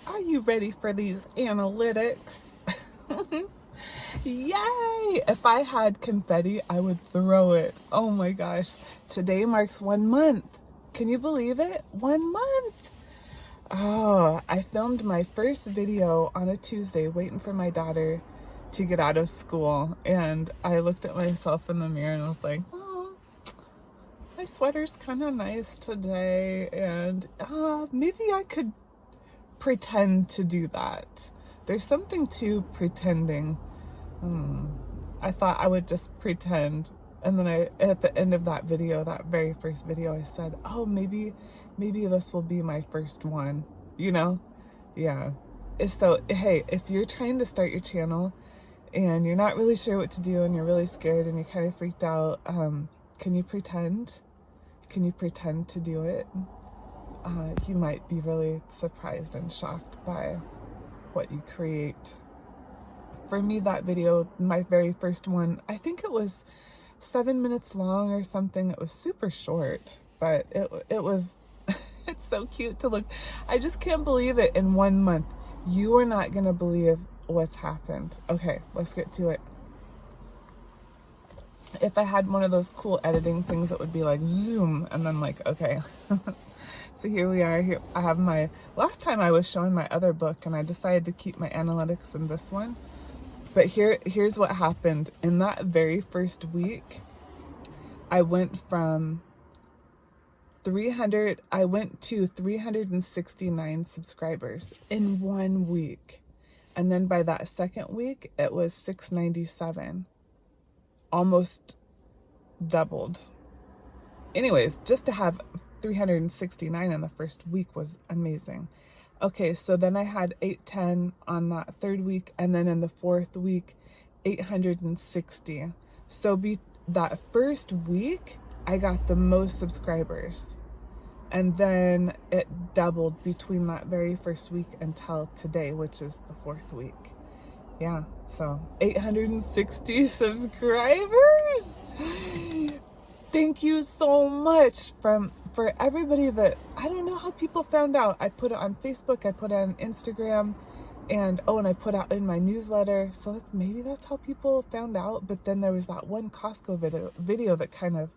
Are you ready for these analytics? Yay! If I had confetti, I would throw it. Oh my gosh. Today marks 1 month. Can you believe it? 1 month. Oh, I filmed my first video on a Tuesday waiting for my daughter to get out of school. And I looked at myself in the mirror and I was like, oh, my sweater's kind of nice today. And maybe I could pretend to do that. There's something to pretending. I thought I would just pretend, and then at the end of that video, that very first video, I said, oh, maybe this will be my first one, you know? Yeah. So, hey, if you're trying to start your channel and you're not really sure what to do and you're really scared and you're kind of freaked out, can you pretend? Can you pretend to do it? You might be really surprised and shocked by what you create. For me, that video, my very first one, I think it was 7 minutes long or something. It was super short, but it was, it's so cute to look. I just can't believe it. In 1 month, you are not going to believe what's happened. Okay, let's get to it. If I had one of those cool editing things, it would be like zoom and then like, okay. So here we are. Here I have my, last time I was showing my other book and I decided to keep my analytics in this one. But here's what happened. In that very first week, I went to 369 subscribers in 1 week. And then by that second week, it was 697. Almost doubled. Anyways, just to have 369 in the first week was amazing. Okay, so then I had 810 on that third week, and then in the fourth week, 860. So that first week, I got the most subscribers. And then it doubled between that very first week until today, which is the fourth week. Yeah, so 860 subscribers. Thank you so much for everybody that, I don't know how people found out. I put it on Facebook, I put it on Instagram, and I put out in my newsletter. So maybe that's how people found out. But then there was that one Costco video that kind of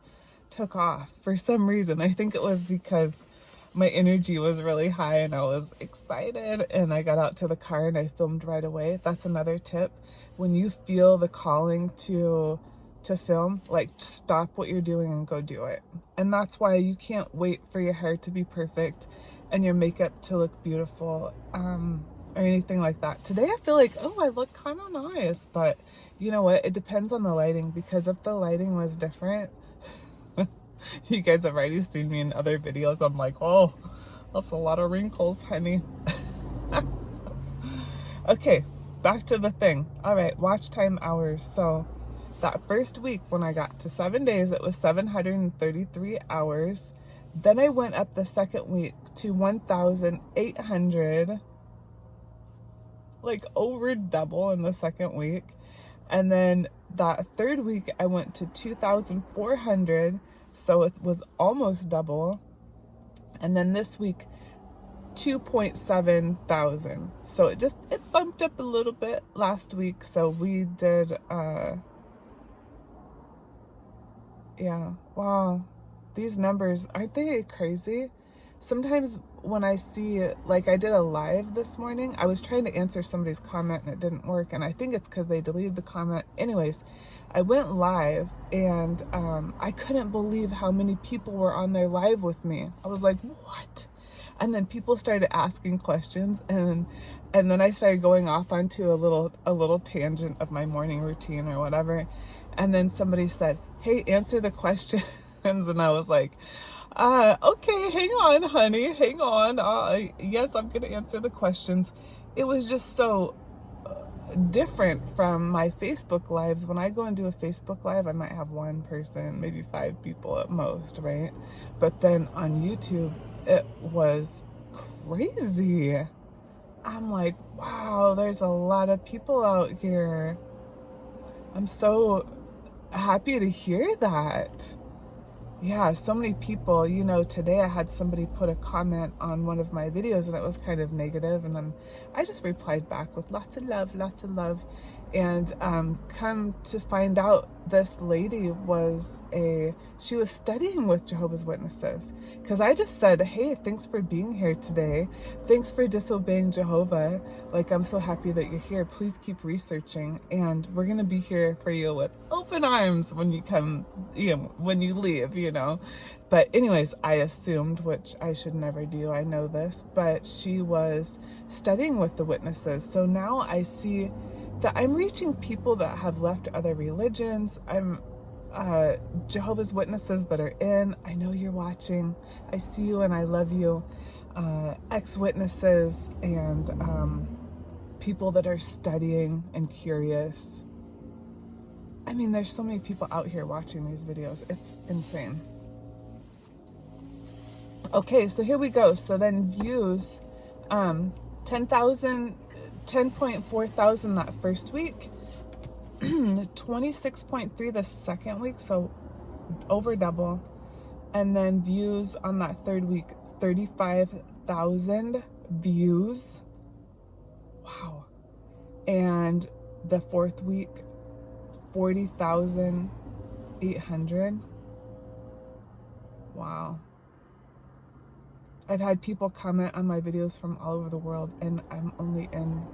took off for some reason. I think it was because my energy was really high and I was excited and I got out to the car and I filmed right away. That's another tip. When you feel the calling to film, like, stop what you're doing and go do it. And that's why you can't wait for your hair to be perfect and your makeup to look beautiful, or anything like that. Today I feel like, I look kind of nice, but you know what? It depends on the lighting, because if the lighting was different, you guys have already seen me in other videos. I'm like, oh, that's a lot of wrinkles, honey. Okay, back to the thing. All right, watch time hours. So that first week when I got to 7 days, it was 733 hours. Then I went up the second week to 1,800, like over double in the second week. And then that third week I went to 2,400, so it was almost double. And then this week, 2.7 thousand. So it bumped up a little bit last week. So we did, yeah, wow, these numbers, aren't they crazy? Sometimes when I see, like, I did a live this morning, I was trying to answer somebody's comment and it didn't work, and I think it's because they deleted the comment. Anyways, I went live and I couldn't believe how many people were on there live with me. I was like, what? And then people started asking questions, and then I started going off onto a little tangent of my morning routine or whatever. And then somebody said, hey, answer the questions. And I was like, okay, hang on, honey, hang on. Yes, I'm going to answer the questions. It was just so different from my Facebook lives. When I go and do a Facebook live, I might have one person, maybe 5 people at most, right? But then on YouTube, it was crazy. I'm like, wow, there's a lot of people out here. I'm so happy to hear that. yeah, so many people, you know, today I had somebody put a comment on one of my videos and it was kind of negative, and then I just replied back with lots of love, lots of love. And come to find out, this lady she was studying with Jehovah's Witnesses, because I just said, hey, thanks for being here today. Thanks for disobeying Jehovah. Like, I'm so happy that you're here. Please keep researching, and we're going to be here for you with open arms when you come, you know, when you leave, you know. But anyways, I assumed, which I should never do, I know this, but she was studying with the witnesses. So now I see that I'm reaching people that have left other religions. I'm Jehovah's Witnesses that are in. I know you're watching. I see you and I love you. Ex-witnesses and people that are studying and curious. I mean, there's so many people out here watching these videos. It's insane. Okay, so here we go. So then views, 10.4 thousand that first week, 26.3 the second week, so over double. And then views on that third week, 35,000 views. Wow. And the fourth week, 40,800. Wow. I've had people comment on my videos from all over the world, and I'm only in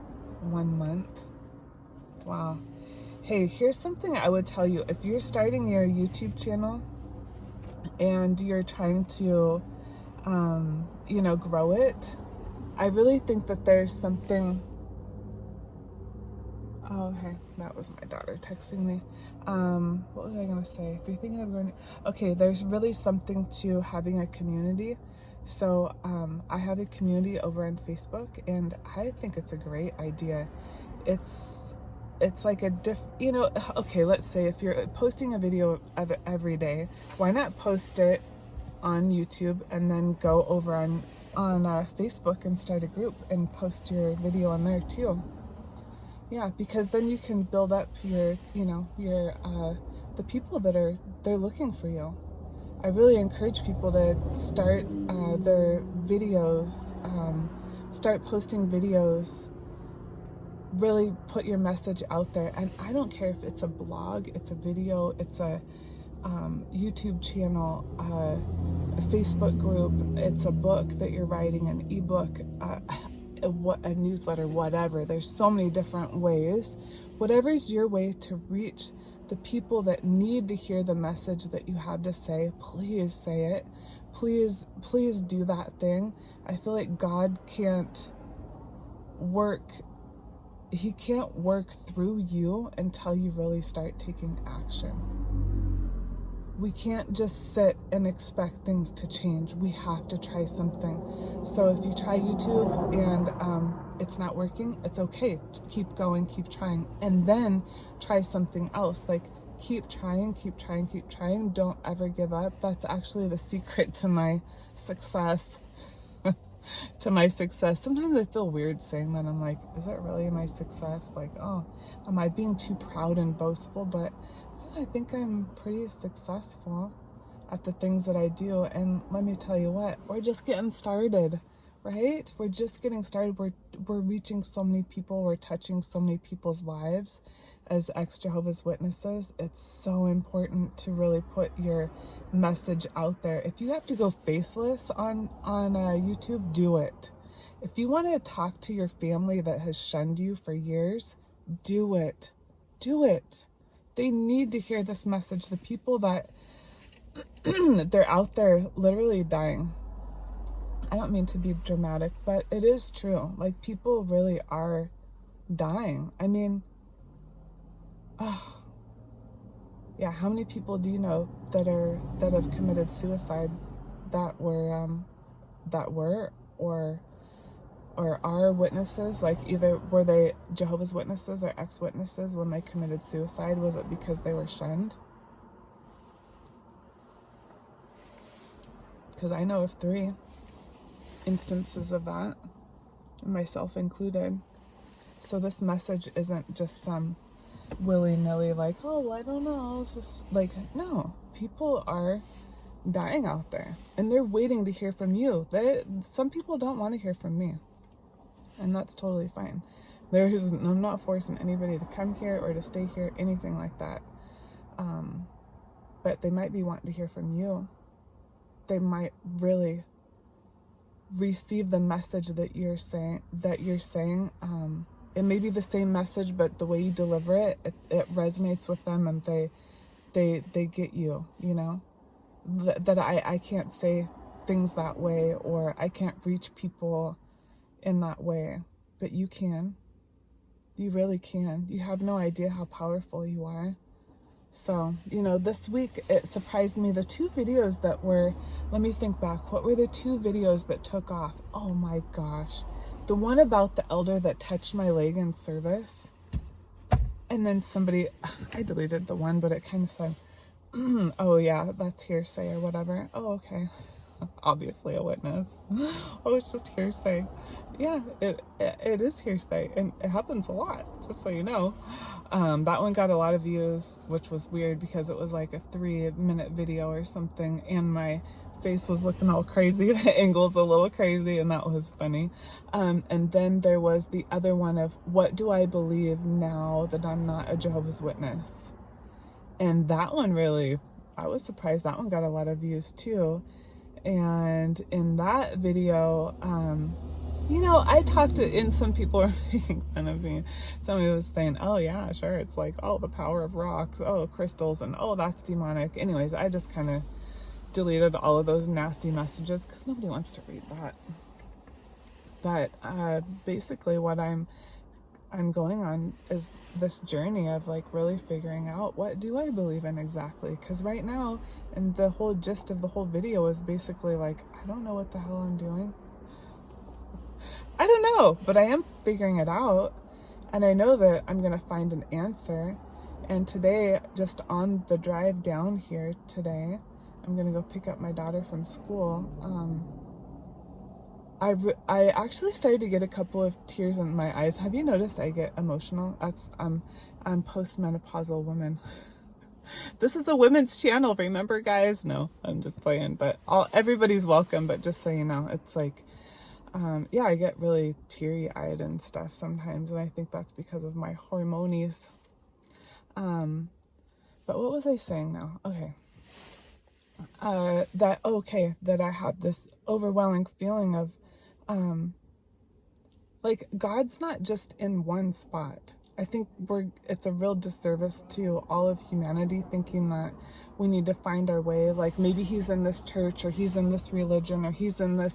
1 month. Wow. Hey, here's something I would tell you. If you're starting your YouTube channel and you're trying to, you know, grow it, I really think that there's something. Oh, okay, that was my daughter texting me. What was I gonna say? If you're thinking of going, okay, there's really something to having a community. So I have a community over on Facebook, and I think it's a great idea. It's like a you know, okay, let's say if you're posting a video every day, why not post it on YouTube and then go over on Facebook and start a group and post your video on there too. Yeah, because then you can build up your, you know, your the people that they're looking for you. I really encourage people to start their videos, start posting videos, really put your message out there. And I don't care if it's a blog, it's a video, it's a YouTube channel, a Facebook group, it's a book that you're writing, an ebook, a newsletter, whatever. There's so many different ways. Whatever's your way to reach the people that need to hear the message that you have to say, please say it. Please do that thing. I feel like God can't work. He can't work through you until you really start taking action. We can't just sit and expect things to change. We have to try something. So if you try YouTube and it's not working, it's okay. Just keep going, keep trying, and then try something else. Like, keep trying. Don't ever give up. That's actually the secret to my success. Sometimes I feel weird saying that. I'm like, is it really my success? Like, oh, am I being too proud and boastful? But I think I'm pretty successful at the things that I do. And let me tell you what, we're just getting started, right? We're just getting started. We're reaching so many people. We're touching so many people's lives as ex-Jehovah's Witnesses. It's so important to really put your message out there. If you have to go faceless on YouTube, do it. If you want to talk to your family that has shunned you for years, do it. Do it. They need to hear this message. The people that they're out there literally dying. I don't mean to be dramatic, but it is true. Like, people really are dying. I mean, yeah, how many people do you know that have committed suicide that were or are witnesses? Like, either were they Jehovah's Witnesses or ex-witnesses when they committed suicide? Was it because they were shunned? Because I know of 3 instances of that, myself included. So this message isn't just some willy-nilly, like, oh, I don't know, it's just like, no, people are dying out there, and they're waiting to hear from you. Some people don't want to hear from me, and that's totally fine. I'm not forcing anybody to come here or to stay here, anything like that. But they might be wanting to hear from you. They might really receive the message that you're saying. It may be the same message, but the way you deliver it, it resonates with them, and they get you, you know? That I can't say things that way, or I can't reach people in that way, but you can. You really can. You have no idea how powerful you are. So, you know, this week it surprised me. The 2 videos that were, let me think back. What were the 2 videos that took off? Oh my gosh. The one about the elder that touched my leg in service. And then I deleted the one, but it kind of said, oh yeah, that's hearsay or whatever. Oh, okay. Obviously a witness. Oh, it's just hearsay. Yeah, it is hearsay, and it happens a lot, just so you know. That one got a lot of views, which was weird because it was like a 3-minute video or something, and my face was looking all crazy. The angle's a little crazy, and that was funny. And then there was the other one of, what do I believe now that I'm not a Jehovah's Witness? And that one really, I was surprised that one got a lot of views too. And in that video, you know, I talked to, and some people were making fun of me. Somebody was saying, oh yeah, sure, it's like, oh, the power of rocks, oh, crystals, and oh, that's demonic. Anyways, I just kind of deleted all of those nasty messages because nobody wants to read that. But basically what I'm going on is this journey of like really figuring out, what do I believe in exactly? Because right now, and the whole gist of the whole video is basically like, I don't know what the hell I'm doing. I don't know, but I am figuring it out, and I know that I'm gonna find an answer. And today, just on the drive down here today, I'm gonna go pick up my daughter from school. I actually started to get a couple of tears in my eyes. Have you noticed I get emotional? I'm postmenopausal woman. This is a women's channel, remember, guys? No, I'm just playing, but everybody's welcome. But just so you know, it's like, yeah, I get really teary-eyed and stuff sometimes, and I think that's because of my hormonies. But what was I saying now? Okay. That I had this overwhelming feeling of, like, God's not just in one spot. I think it's a real disservice to all of humanity thinking that we need to find our way. Like, maybe he's in this church, or he's in this religion, or he's in the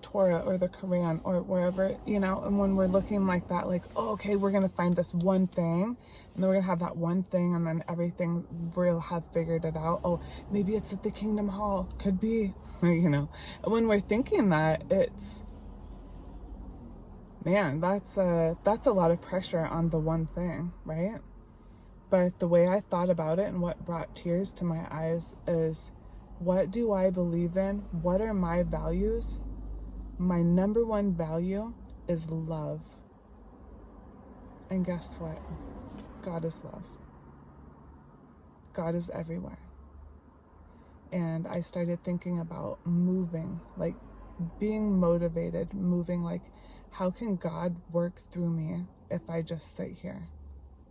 Torah or the Quran or wherever, you know. And when we're looking like that, like, oh, okay, we're gonna find this one thing, and then we're gonna have that one thing, and then everything, we'll have figured it out. Oh, maybe it's at the Kingdom Hall, could be, you know. When we're thinking that, it's, man, that's a lot of pressure on the one thing, right? But the way I thought about it and what brought tears to my eyes is, what do I believe in? What are my values? My number one value is love. And guess what? God is love. God is everywhere. And I started thinking about moving, like being motivated, moving, like, how can God work through me if I just sit here?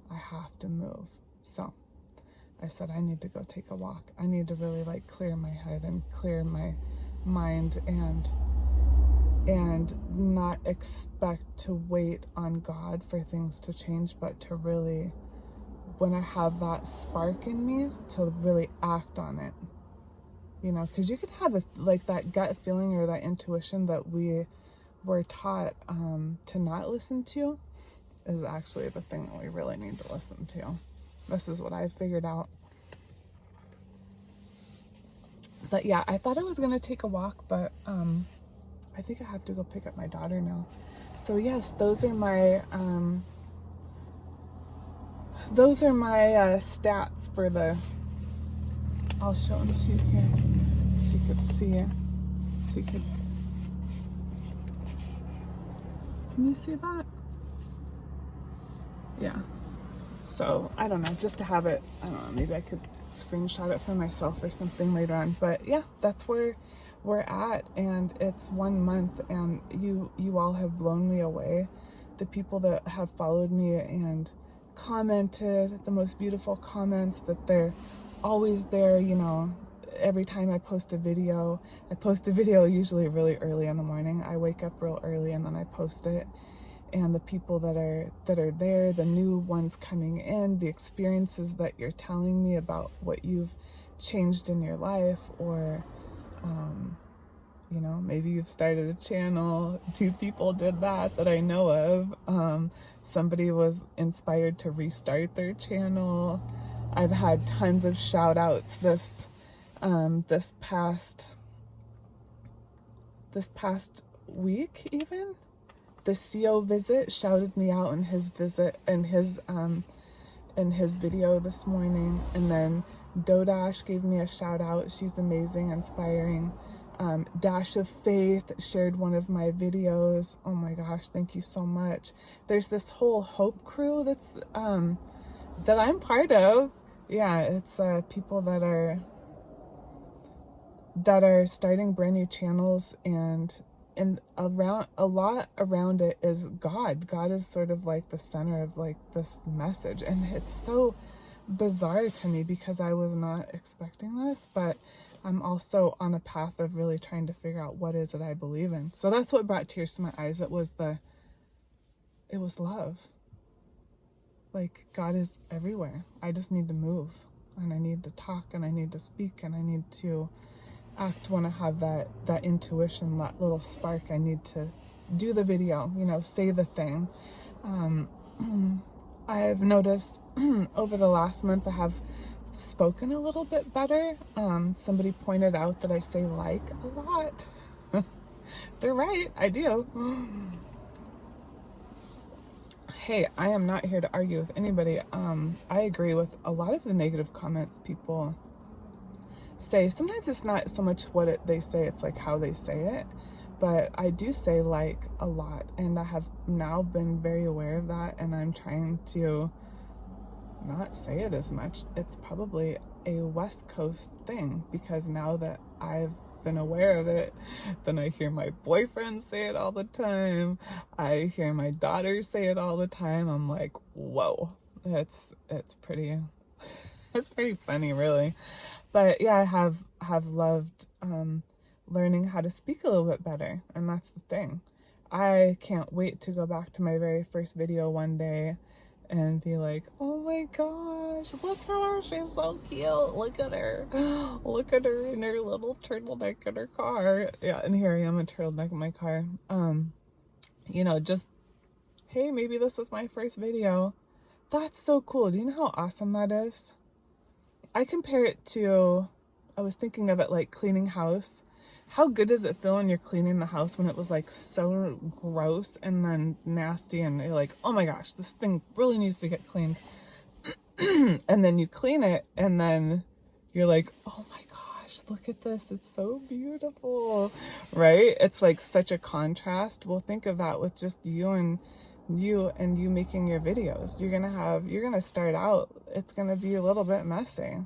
I have to move. So I said, I need to go take a walk. I need to really, like, clear my head and clear my mind, and not expect to wait on God for things to change, but to really, when I have that spark in me, to really act on it. You know, because you can have like that gut feeling or that intuition that we were taught to not listen to is actually the thing that we really need to listen to. This is what I figured out. But yeah, I thought I was gonna take a walk, but I think I have to go pick up my daughter now. So yes, those are my stats for the, I'll show them to you here so you could see it. So you could, can you see that? Yeah. So I don't know, just to have it, I don't know, maybe I could screenshot it for myself or something later on. But yeah, that's where we're at, and it's 1 month, and you all have blown me away. The people that have followed me and commented the most beautiful comments, that they're always there, you know, every time I post a video. I post a video usually really early in the morning. I wake up real early and then I post it. And the people that are there, the new ones coming in, the experiences that you're telling me about what you've changed in your life, or you know, maybe you've started a channel. 2 people did that I know of. Somebody was inspired to restart their channel. I've had tons of shout outs this past week even. The CO visit shouted me out in his visit and in his video this morning. And then Dodash gave me a shout out. She's amazing, inspiring. Dash of Faith shared one of my videos. Oh my gosh, thank you so much. There's this whole Hope crew that's that I'm part of. Yeah, it's people that are starting brand new channels, and around a lot around it is God. God is sort of like the center of like this message, and it's so bizarre to me because I was not expecting this, but I'm also on a path of really trying to figure out what is it I believe in. So that's what brought tears to my eyes. It was love. Like, God is everywhere. I just need to move, and I need to talk, and I need to speak, and I need to act when I have that intuition, that little spark. I need to do the video, you know, say the thing. I've noticed over the last month I have spoken a little bit better. Somebody pointed out that I say like a lot. They're right, I do. Hey, I am not here to argue with anybody. I agree with a lot of the negative comments people say. Sometimes it's not so much what they say, it's like how they say it. But I do say like a lot, and I have now been very aware of that, and I'm trying to not say it as much. It's probably a West Coast thing, because now that I've been aware of it, then I hear my boyfriend say it all the time. I hear my daughter say it all the time. I'm like, whoa, it's pretty funny, really. But yeah, I have loved learning how to speak a little bit better, and that's the thing. I can't wait to go back to my very first video one day and be like, oh my gosh, look at her, she's so cute, look at her in her little turtleneck in her car. Yeah, and here I am, a turtleneck in my car. You know, just, hey, maybe this is my first video. That's so cool. Do you know how awesome that is? I compare it to, I was thinking of it like cleaning house. How good does it feel when you're cleaning the house when it was like so gross and then nasty, and you're like, oh my gosh, this thing really needs to get cleaned. And then you clean it, and then you're like, oh my gosh, look at this, it's so beautiful, right? It's like such a contrast. Well, think of that with just you making your videos. You're gonna start out, it's gonna be a little bit messy.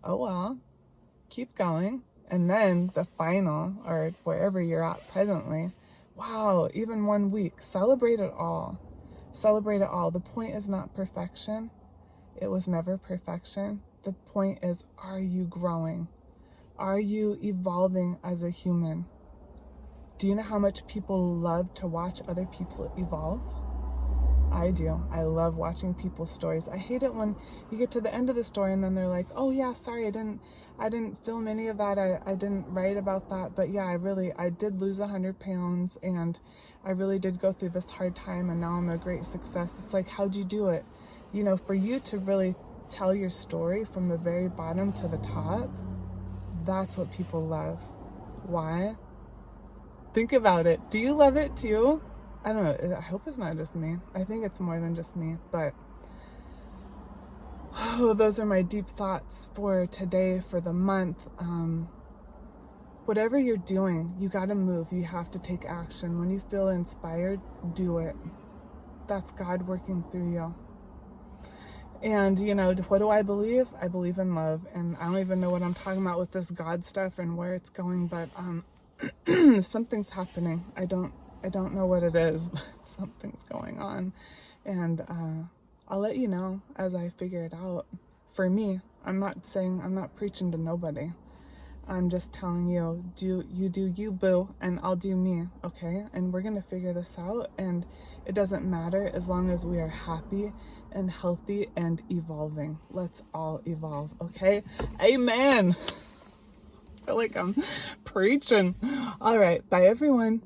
Oh well, keep going. And then the final, or wherever you're at presently, wow, even 1 week, celebrate it all. Celebrate it all. The point is not perfection. It was never perfection. The point is, are you growing? Are you evolving as a human? Do you know how much people love to watch other people evolve? I do. I love watching people's stories. I hate it when you get to the end of the story and then they're like, oh yeah, sorry, I didn't film any of that. I didn't write about that. But yeah, I did lose 100 pounds, and I really did go through this hard time, and now I'm a great success. It's like, how'd you do it? You know, for you to really tell your story from the very bottom to the top, that's what people love. Why? Think about it. Do you love it too? I don't know. I hope it's not just me. I think it's more than just me. But those are my deep thoughts for today, for the month. Whatever you're doing, you got to move. You have to take action. When you feel inspired, do it. That's God working through you. And, you know, what do I believe? I believe in love. And I don't even know what I'm talking about with this God stuff and where it's going, but something's happening. I don't know what it is, but something's going on. And I'll let you know as I figure it out. For me, I'm not preaching to nobody. I'm just telling you, do you, boo, and I'll do me, okay? And we're gonna figure this out, and it doesn't matter as long as we are happy and healthy and evolving. Let's all evolve, okay? Amen. I feel like I'm preaching. All right, bye everyone.